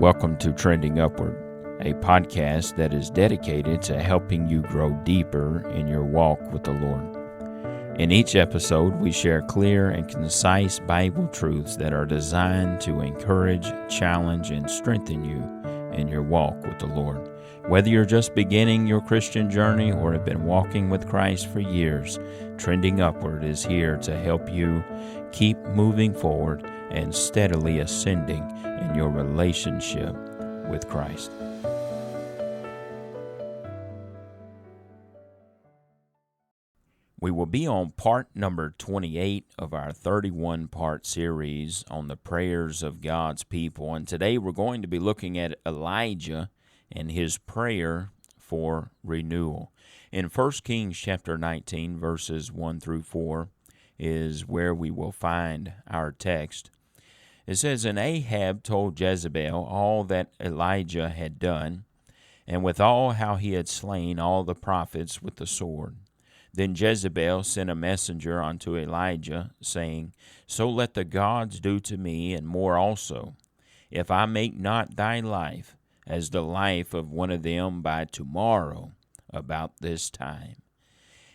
Welcome to Trending Upward, a podcast that is dedicated to helping you grow deeper in your walk with the Lord. In each episode, we share clear and concise Bible truths that are designed to encourage, challenge, and strengthen you in your walk with the Lord. Whether you're just beginning your Christian journey or have been walking with Christ for years, Trending Upward is here to help you keep moving forward and steadily ascending in your relationship with Christ. We will be on part number 28 of our 31-part series on the prayers of God's people, and today we're going to be looking at Elijah and his prayer for renewal. In 1 Kings chapter 19, verses 1 through 4 is where we will find our text. It says, "And Ahab told Jezebel all that Elijah had done, and withal how he had slain all the prophets with the sword. Then Jezebel sent a messenger unto Elijah, saying, So let the gods do to me, and more also, if I make not thy life as the life of one of them by tomorrow about this time.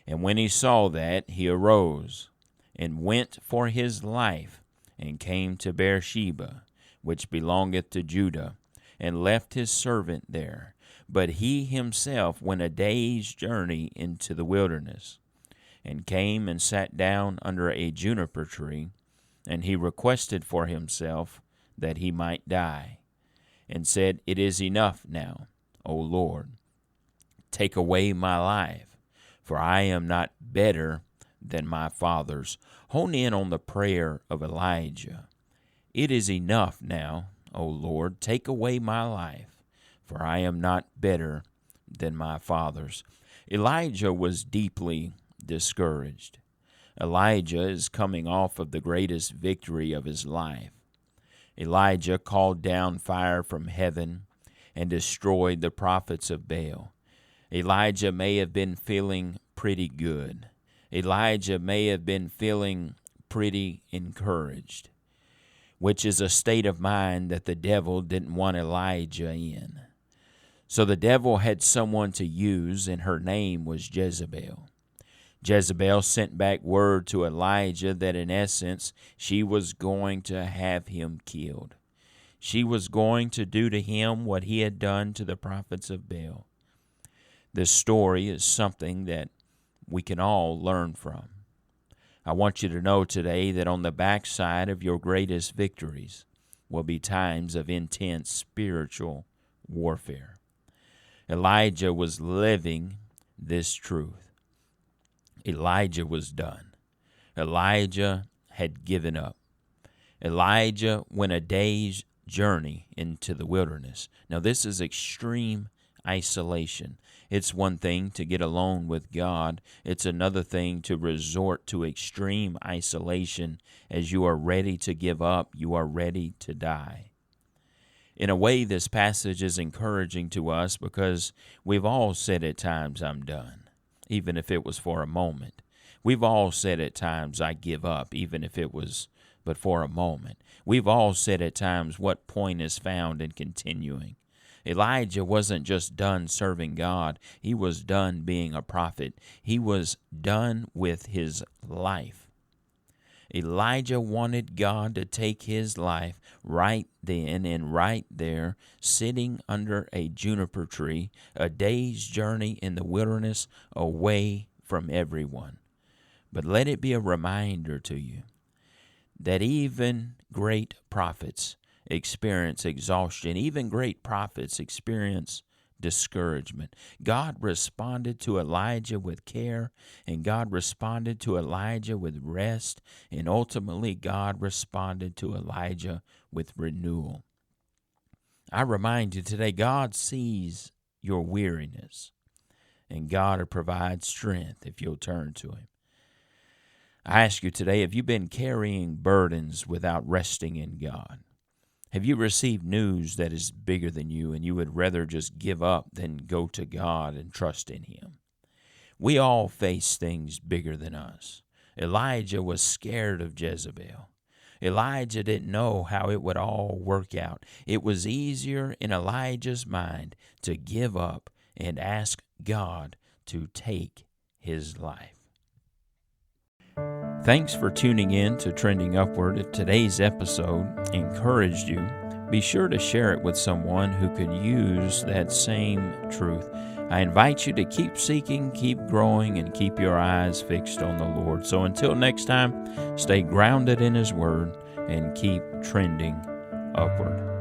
And when he saw that, he arose, and went for his life, and came to Beersheba, which belongeth to Judah, and left his servant there. But he himself went a day's journey into the wilderness, and came and sat down under a juniper tree, and he requested for himself that he might die, and said, It is enough now, O Lord, take away my life, for I am not better than my fathers." Hone in on the prayer of Elijah. It is enough now, O Lord, take away my life, for I am not better than my fathers. Elijah was deeply discouraged. Elijah is coming off of the greatest victory of his life. Elijah called down fire from heaven and destroyed the prophets of Baal. Elijah may have been feeling pretty good. Elijah may have been feeling pretty encouraged, which is a state of mind that the devil didn't want Elijah in. So the devil had someone to use, and her name was Jezebel. Jezebel sent back word to Elijah that in essence she was going to have him killed. She was going to do to him what he had done to the prophets of Baal. This story is something that we can all learn from. I want you to know today that on the backside of your greatest victories will be times of intense spiritual warfare. Elijah was living this truth. Elijah was done. Elijah had given up. Elijah went a day's journey into the wilderness. Now, this is extreme isolation. It's one thing to get alone with God. It's another thing to resort to extreme isolation as you are ready to give up. You are ready to die. In a way, this passage is encouraging to us because we've all said at times, I'm done, even if it was for a moment. We've all said at times, I give up, even if it was but for a moment. We've all said at times, what point is found in continuing? Elijah wasn't just done serving God. He was done being a prophet. He was done with his life. Elijah wanted God to take his life right then and right there, sitting under a juniper tree, a day's journey in the wilderness, away from everyone. But let it be a reminder to you that even great prophets experience exhaustion. Even great prophets experience discouragement. God responded to Elijah with care, and God responded to Elijah with rest, and ultimately God responded to Elijah with renewal. I remind you today, God sees your weariness, and God will provide strength if you'll turn to Him. I ask you today, have you been carrying burdens without resting in God? Have you received news that is bigger than you and you would rather just give up than go to God and trust in Him? We all face things bigger than us. Elijah was scared of Jezebel. Elijah didn't know how it would all work out. It was easier in Elijah's mind to give up and ask God to take his life. Thanks for tuning in to Trending Upward. If today's episode encouraged you, be sure to share it with someone who could use that same truth. I invite you to keep seeking, keep growing, and keep your eyes fixed on the Lord. So until next time, stay grounded in His Word and keep trending upward.